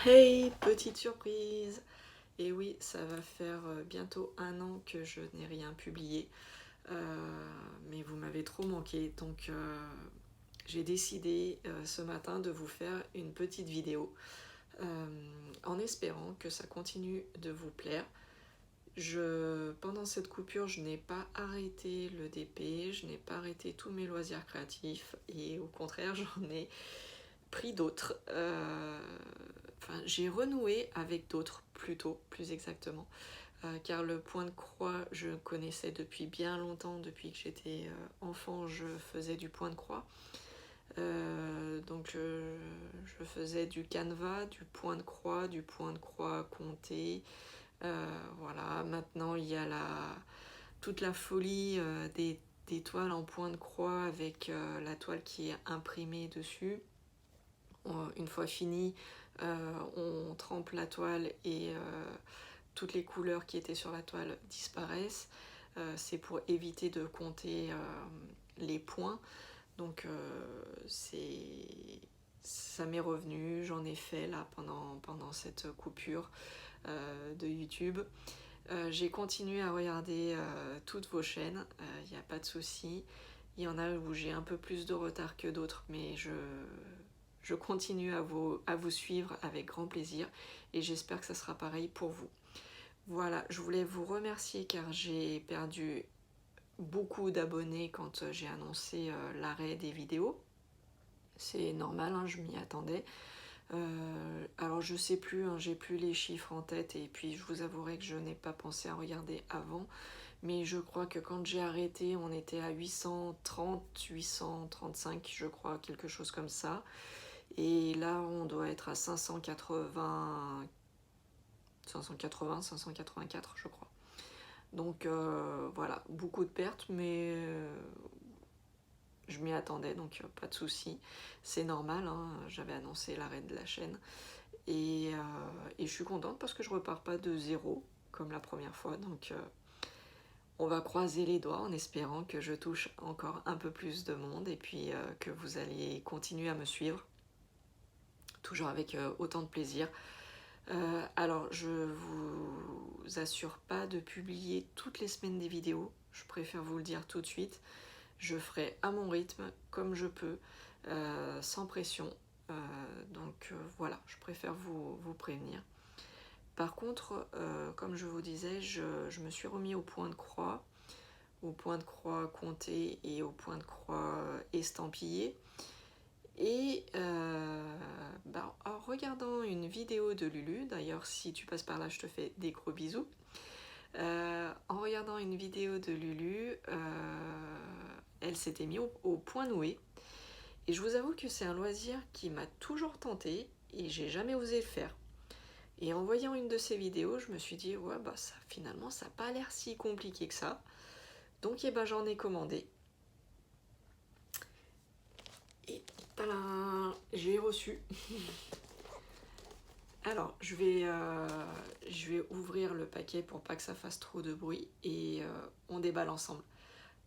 Hey, petite surprise! Et oui, ça va faire bientôt 1 an que je n'ai rien publié, mais vous m'avez trop manqué, donc j'ai décidé ce matin de vous faire une petite vidéo en espérant que ça continue de vous plaire. Pendant cette coupure, je n'ai pas arrêté le DP, je n'ai pas arrêté tous mes loisirs créatifs et au contraire, j'en ai pris d'autres. Enfin, j'ai renoué avec d'autres plutôt, plus exactement, car le point de croix, je connaissais depuis bien longtemps, depuis que j'étais enfant, je faisais du point de croix. Donc je faisais du canevas, du point de croix compté. Voilà, maintenant il y a toute la folie des toiles en point de croix avec la toile qui est imprimée dessus. Une fois fini, on trempe la toile et toutes les couleurs qui étaient sur la toile disparaissent. C'est pour éviter de compter les points. Donc ça m'est revenu, j'en ai fait là pendant cette coupure de YouTube. J'ai continué à regarder toutes vos chaînes, il n'y a pas de souci. Il y en a où j'ai un peu plus de retard que d'autres, mais je continue à vous suivre avec grand plaisir et j'espère que ça sera pareil pour vous. Voilà, je voulais vous remercier car j'ai perdu beaucoup d'abonnés quand j'ai annoncé l'arrêt des vidéos. C'est normal, hein, je m'y attendais. Alors je sais plus, hein, j'ai plus les chiffres en tête et puis je vous avouerai que je n'ai pas pensé à regarder avant, mais je crois que quand j'ai arrêté on était à 830, 835 je crois, quelque chose comme ça, et là on doit être à 580, 584 je crois. Donc voilà, beaucoup de pertes, mais je m'y attendais, donc pas de souci. C'est normal, hein, j'avais annoncé l'arrêt de la chaîne. Et je suis contente parce que je repars pas de zéro, comme la première fois. Donc on va croiser les doigts en espérant que je touche encore un peu plus de monde et puis que vous allez continuer à me suivre, toujours avec autant de plaisir. Alors je vous assure pas de publier toutes les semaines des vidéos, je préfère vous le dire tout de suite. Je ferai à mon rythme, comme je peux, sans pression. Donc voilà, je préfère vous prévenir. Par contre, comme je vous disais, je me suis remis au point de croix compté et au point de croix estampillé. Et en regardant une vidéo de Lulu, d'ailleurs si tu passes par là je te fais des gros bisous, en regardant une vidéo de Lulu, elle s'était mise au point noué. Et je vous avoue que c'est un loisir qui m'a toujours tenté et j'ai jamais osé le faire. Et en voyant une de ces vidéos, je me suis dit, ouais, bah ça, finalement, ça n'a pas l'air si compliqué que ça. Donc, j'en ai commandé. Et tadam, j'ai reçu. Alors, je vais ouvrir le paquet pour pas que ça fasse trop de bruit et on déballe ensemble.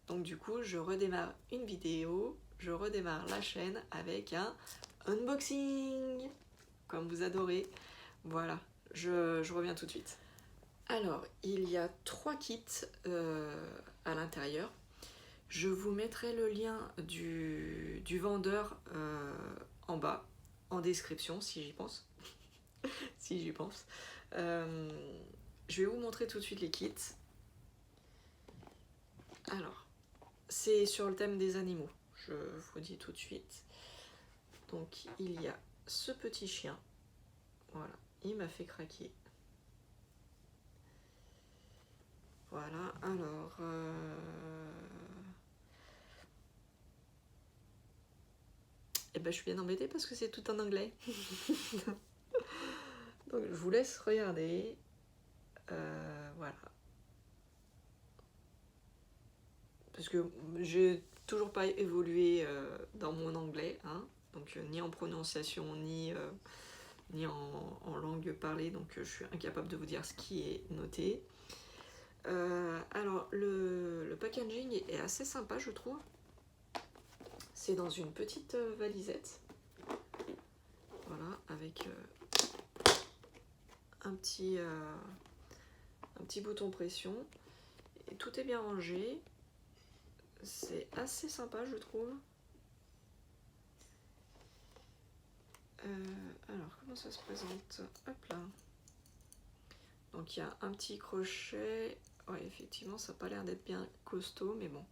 Donc, du coup, je redémarre une vidéo, je redémarre la chaîne avec un unboxing, comme vous adorez. Voilà, je reviens tout de suite. Alors, il y a 3 kits à l'intérieur. Je vous mettrai le lien du vendeur en bas, en description, si j'y pense. Si j'y pense. Je vais vous montrer tout de suite les kits. Alors, c'est sur le thème des animaux, je vous dis tout de suite. Donc, il y a ce petit chien. Voilà, il m'a fait craquer. Voilà, alors... Eh ben, je suis bien embêtée parce que c'est tout en anglais. Donc, je vous laisse regarder. Voilà. Parce que j'ai toujours pas évolué dans mon anglais, hein. Donc, ni en prononciation, ni en langue parlée. Donc, je suis incapable de vous dire ce qui est noté. Alors, le packaging est assez sympa, je trouve. C'est dans une petite valisette. Voilà, avec un petit bouton pression. Et tout est bien rangé. C'est assez sympa, je trouve. Alors, comment ça se présente? Hop là. Donc, il y a un petit crochet. Ouais, effectivement, ça n'a pas l'air d'être bien costaud, mais bon.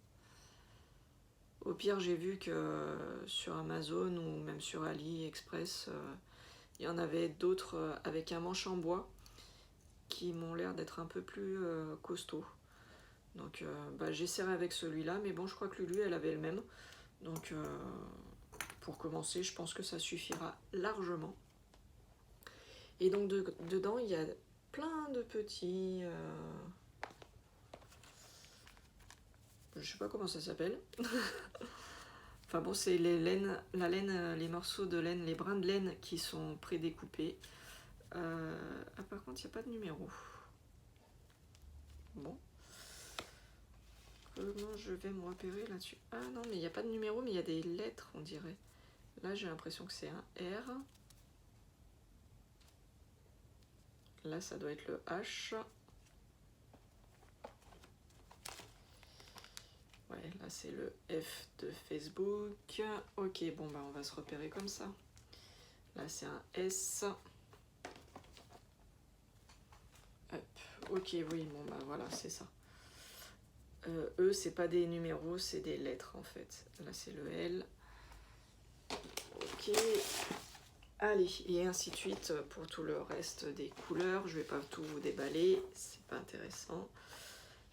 Au pire, j'ai vu que sur Amazon ou même sur AliExpress, il y en avait d'autres avec un manche en bois qui m'ont l'air d'être un peu plus costauds. Donc, j'essaierai avec celui-là, mais bon, je crois que Lulu, elle avait le même. Donc, pour commencer, je pense que ça suffira largement. Et donc, dedans, il y a plein de petits... je sais pas comment ça s'appelle. Enfin bon, c'est les laines, les morceaux de laine, les brins de laine qui sont prédécoupés. Ah, par contre, il n'y a pas de numéro. Bon. Comment je vais me repérer là-dessus? Ah non, mais il n'y a pas de numéro, mais il y a des lettres, on dirait. Là, j'ai l'impression que c'est un R. Là, ça doit être le H. Ouais, là, c'est le F de Facebook. Ok, bon, on va se repérer comme ça. Là, c'est un S. Hop, ok, oui, bon, voilà, c'est ça. E, c'est pas des numéros, c'est des lettres, en fait. Là, c'est le L. Ok. Allez, et ainsi de suite pour tout le reste des couleurs. Je vais pas tout vous déballer, c'est pas intéressant.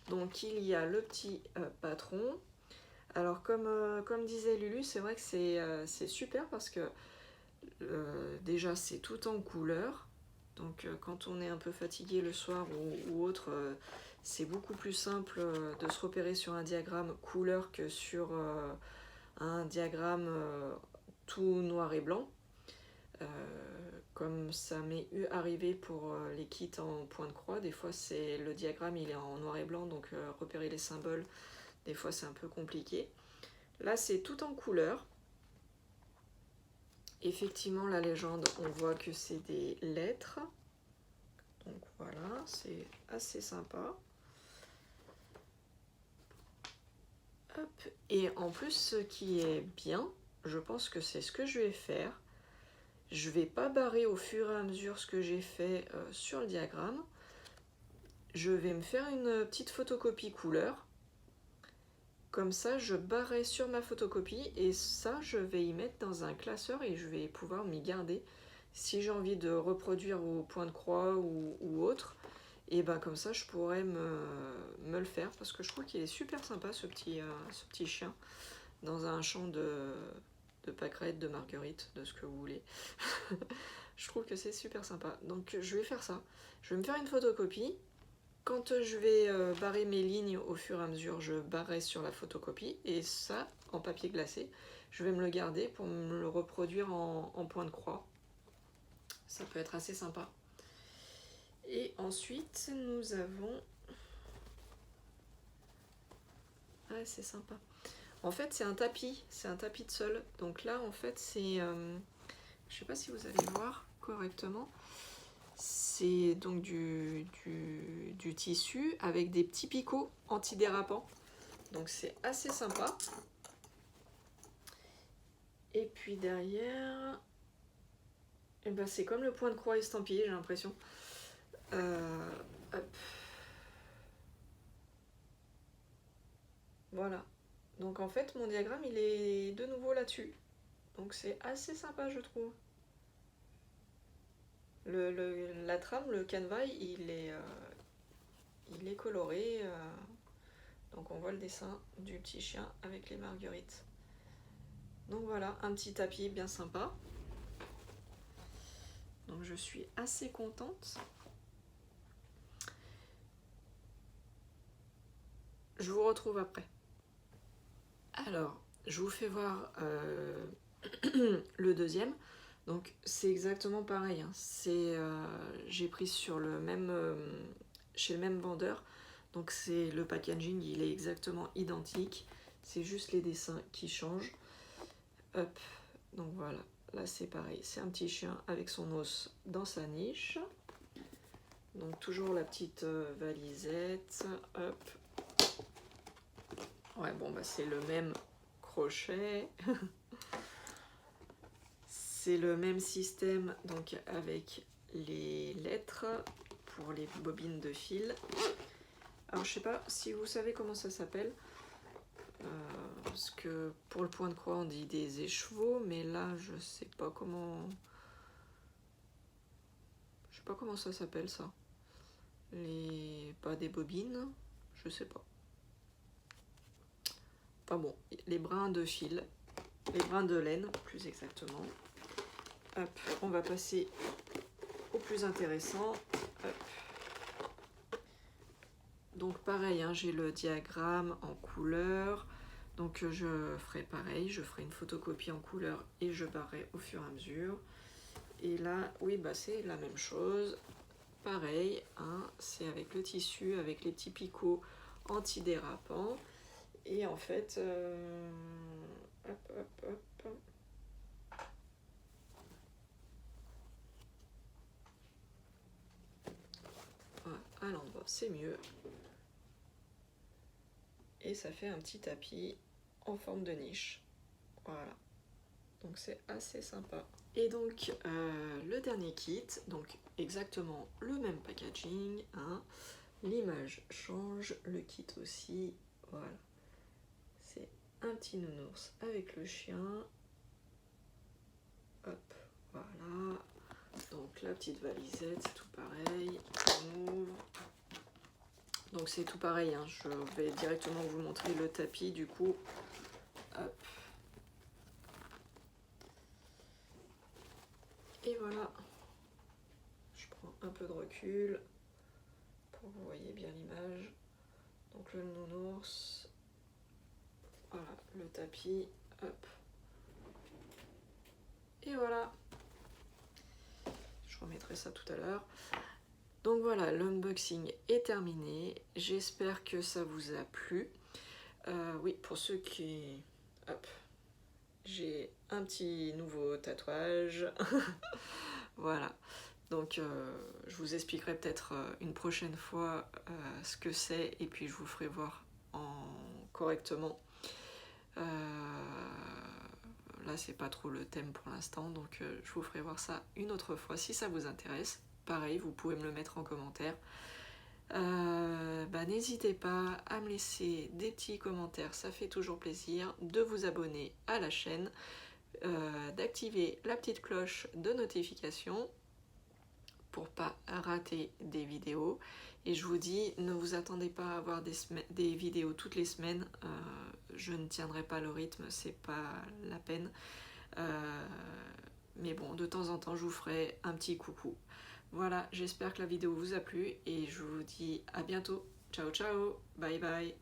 Donc il y a le petit patron. Alors comme disait Lulu, c'est vrai que c'est super parce que déjà c'est tout en couleur. Donc quand on est un peu fatigué le soir ou autre, c'est beaucoup plus simple de se repérer sur un diagramme couleur que sur un diagramme tout noir et blanc. Comme ça m'est arrivé pour les kits en point de croix, des fois c'est le diagramme il est en noir et blanc, donc repérer les symboles, des fois c'est un peu compliqué. Là c'est tout en couleur. Effectivement la légende, on voit que c'est des lettres. Donc voilà, c'est assez sympa. Hop. Et en plus ce qui est bien, je pense que c'est ce que je vais faire. Je vais pas barrer au fur et à mesure ce que j'ai fait sur le diagramme. Je vais me faire une petite photocopie couleur. Comme ça, je barrerai sur ma photocopie et ça, je vais y mettre dans un classeur et je vais pouvoir m'y garder. Si j'ai envie de reproduire au point de croix ou autre, et comme ça, je pourrais me le faire parce que je trouve qu'il est super sympa ce petit chien dans un champ de pâquerettes, de marguerites, de ce que vous voulez. Je trouve que c'est super sympa. Donc je vais faire ça. Je vais me faire une photocopie. Quand je vais barrer mes lignes au fur et à mesure, je barrerai sur la photocopie. Et ça, en papier glacé, je vais me le garder pour me le reproduire en point de croix. Ça peut être assez sympa. Et ensuite, nous avons... Ah, c'est sympa. En fait, c'est un tapis de sol. Donc là, en fait, c'est... je sais pas si vous allez voir correctement. C'est donc du tissu avec des petits picots antidérapants. Donc c'est assez sympa. Et puis derrière, c'est comme le point de croix estampillé, j'ai l'impression. Hop. Voilà. Donc en fait, mon diagramme, il est de nouveau là-dessus. Donc c'est assez sympa, je trouve. La trame, le canevas, il est coloré. Donc on voit le dessin du petit chien avec les marguerites. Donc voilà, un petit tapis bien sympa. Donc je suis assez contente. Je vous retrouve après. Alors, je vous fais voir le deuxième. Donc c'est exactement pareil. Hein. J'ai pris sur le même, chez le même vendeur. Donc le packaging, il est exactement identique. C'est juste les dessins qui changent. Hop, donc voilà, là c'est pareil, c'est un petit chien avec son os dans sa niche. Donc toujours la petite valisette, hop. Ouais, bon bah c'est le même crochet. C'est le même système, donc avec les lettres pour les bobines de fil. Alors je sais pas si vous savez comment ça s'appelle. Parce que pour le point de croix on dit des écheveaux, mais là je sais pas comment. Je sais pas comment ça s'appelle ça. Pas des bobines, je sais pas. Enfin bon, les brins de fil, les brins de laine plus exactement. Hop, on va passer au plus intéressant. Hop. Donc pareil, hein, j'ai le diagramme en couleur. Donc je ferai pareil, je ferai une photocopie en couleur et je barrerai au fur et à mesure. Et là, oui, bah c'est la même chose. Pareil, hein, c'est avec le tissu, avec les petits picots antidérapants. Et en fait, hop, hop, hop. Voilà, à l'endroit, c'est mieux. Et ça fait un petit tapis en forme de niche. Voilà. Donc c'est assez sympa. Et donc le dernier kit, donc exactement le même packaging, hein. L'image change, le kit aussi. Voilà. C'est un petit nounours avec le chien. Hop, voilà. Donc la petite valisette, c'est tout pareil. On ouvre. Donc c'est tout pareil, hein. Je vais directement vous montrer le tapis du coup. Hop. Et voilà. Je prends un peu de recul pour que vous voyez bien l'image. Donc le nounours. Voilà, le tapis. Hop. Et voilà. Je remettrai ça tout à l'heure. Donc voilà, l'unboxing est terminé. J'espère que ça vous a plu. Oui, pour ceux qui... Hop. J'ai un petit nouveau tatouage. Voilà. Donc je vous expliquerai peut-être une prochaine fois ce que c'est et puis je vous ferai voir correctement. Là c'est pas trop le thème pour l'instant, donc je vous ferai voir ça une autre fois si ça vous intéresse. Pareil, vous pouvez me le mettre en commentaire. N'hésitez pas à me laisser des petits commentaires, ça fait toujours plaisir, de vous abonner à la chaîne, d'activer la petite cloche de notification pour pas rater des vidéos. Et je vous dis, ne vous attendez pas à avoir des vidéos toutes les semaines, je ne tiendrai pas le rythme, c'est pas la peine. Mais bon, de temps en temps, je vous ferai un petit coucou. Voilà, j'espère que la vidéo vous a plu et je vous dis à bientôt. Ciao, ciao, bye bye.